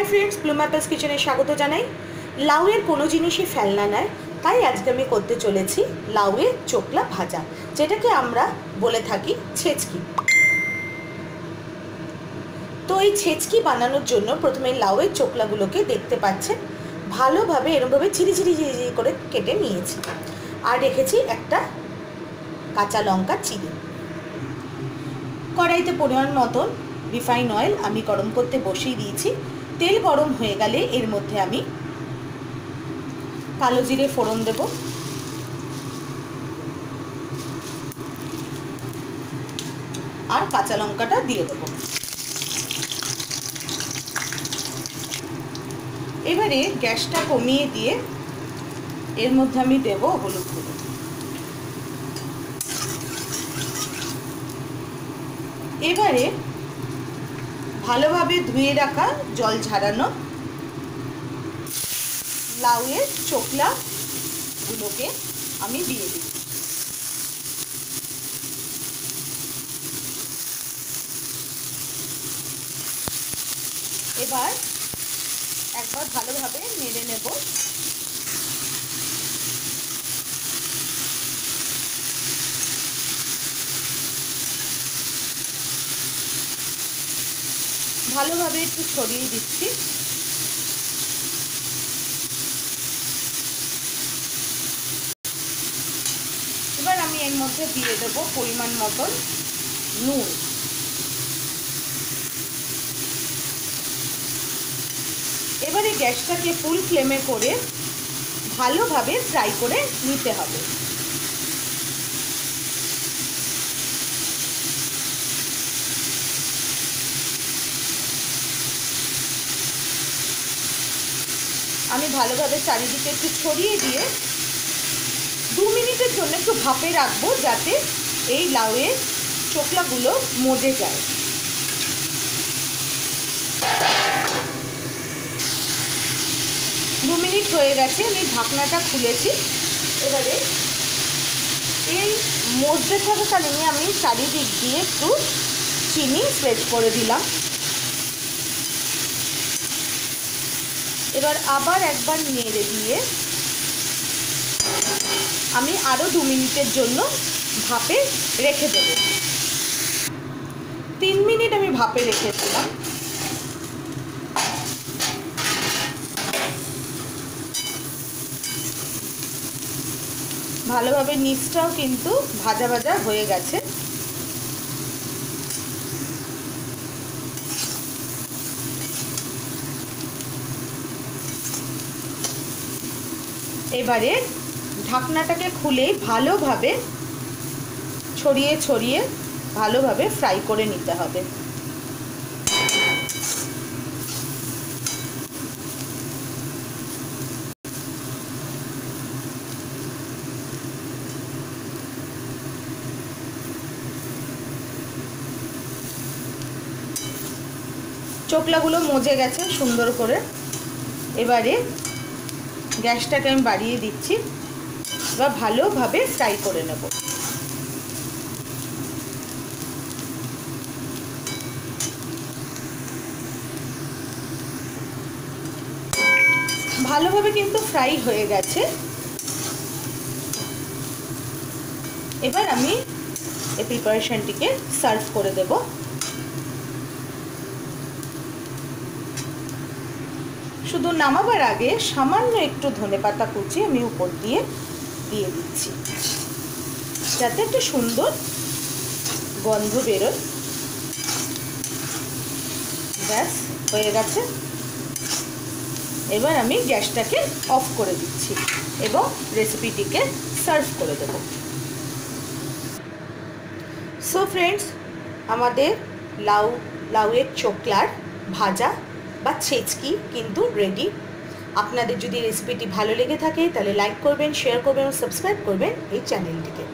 Hi friends, Bloom apples किचेने स्वागत जानाई। लाउएर कोनो जिनिसई फेलना नय, ताई आजके आमि करते चलेछि लाउएर चोकला भाजा, जेटाके आमरा बोले थाकि छेचकी। तो এই ছেচকি বানানোর জন্য প্রথমে লাউয়ের চোকলাগুলোকে দেখতে পাচ্ছেন ভালোভাবে এরকমভাবে ঝিরি ঝিরি ঝিরি ঝিরি করে কেটে নিয়েছি। আর রেখেছি একটা কাঁচা লঙ্কা চিড়ে। কড়াইতে পরিমাণ মতন রিফাইন অয়েল আমি গরম করতে বসিয়ে দিয়েছি। তেল গরম হয়ে গেলে এর মধ্যে আমি কালো জিরে ফোড়ন দেব, আর কাঁচা লঙ্কাটা দিয়ে দেবো। এবারে গ্যাসটা কমিয়ে দিয়ে এর মধ্যে আমি দেব হলুদ গুঁড়ো। এবারে ভালোভাবে ধুয়ে রাখা জল ঝরানো লাউয়ের চোকলাগুলোকে আমি দিয়ে দিই। এবার একবার ভালোভাবে নেড়ে নেব। ভালোভাবে একটু ছড়িয়ে দিচ্ছি। এবার আমি এর মধ্যে দিয়ে দেব পরিমাণ মতন নুন। এবারে গ্যাসটাকে ফুল ফ্লেমে করে ভালোভাবে ফ্রাই করে নিতে হবে। আমি ভালোভাবে চারিদিকে একটু ছড়িয়ে দিয়ে 2 মিনিটের জন্য একটু ভাপে রাখবো, যাতে এই লাউয়ের চোকলাগুলো মজে যায়। দু মিনিট হয়ে গেছে, আমি ঢাকনাটা খুলেছি। এবারে এই মজতে থাকাকালীন আমি চারিদিক দিয়ে একটু চিনি স্প্রেড করে দিলাম। এবার আবার একবার নেড়ে দিয়ে আমি আরও 2 মিনিটের জন্য ভাপে রেখে দেব। 3 মিনিট আমি ভাপে রেখেছিলাম। ভালোভাবে নিচটাও কিন্তু ভাজা ভাজা হয়ে গেছে। এবারে ঢাকনাটাকে খুলে ভালোভাবে ছড়িয়ে ছড়িয়ে ভালোভাবে ফ্রাই করে নিতে হবে। চোকলাগুলো মজে গেছে সুন্দর করে। এবারে গ্যাসটাকে আমি বাড়িয়ে দিচ্ছি। এবার ভালোভাবে ফ্রাই করে নেব। ভালোভাবে কিন্তু ফ্রাই হয়ে গেছে। এবার আমি এই প্রিপারেশনটিকে সার্ভ করে দেব। শুধু নামাবার আগে সামান্য একটু ধনেপাতা কুচি আমি উপর দিয়ে দিচ্ছি, যাতে একটু সুন্দর গন্ধ বেরোয়। ব্যাস হয়ে গেছে। এবার আমি গ্যাসটাকে অফ করে দিচ্ছি এবং রেসিপিটিকে সার্ভ করে দেব। সো ফ্রেন্ডস, আমাদের লাউয়ের চোকলার ভাজা বা ছেচকি কিন্তু রেডি। আপনাদের যদি রেসিপিটি ভালো লেগে থাকে তাহলে লাইক করবেন, শেয়ার করবেন এবং সাবস্ক্রাইব করবেন এই চ্যানেলটিকে।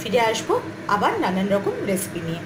ফিরে আসবো আবার নানান রকম রেসিপি নিয়ে।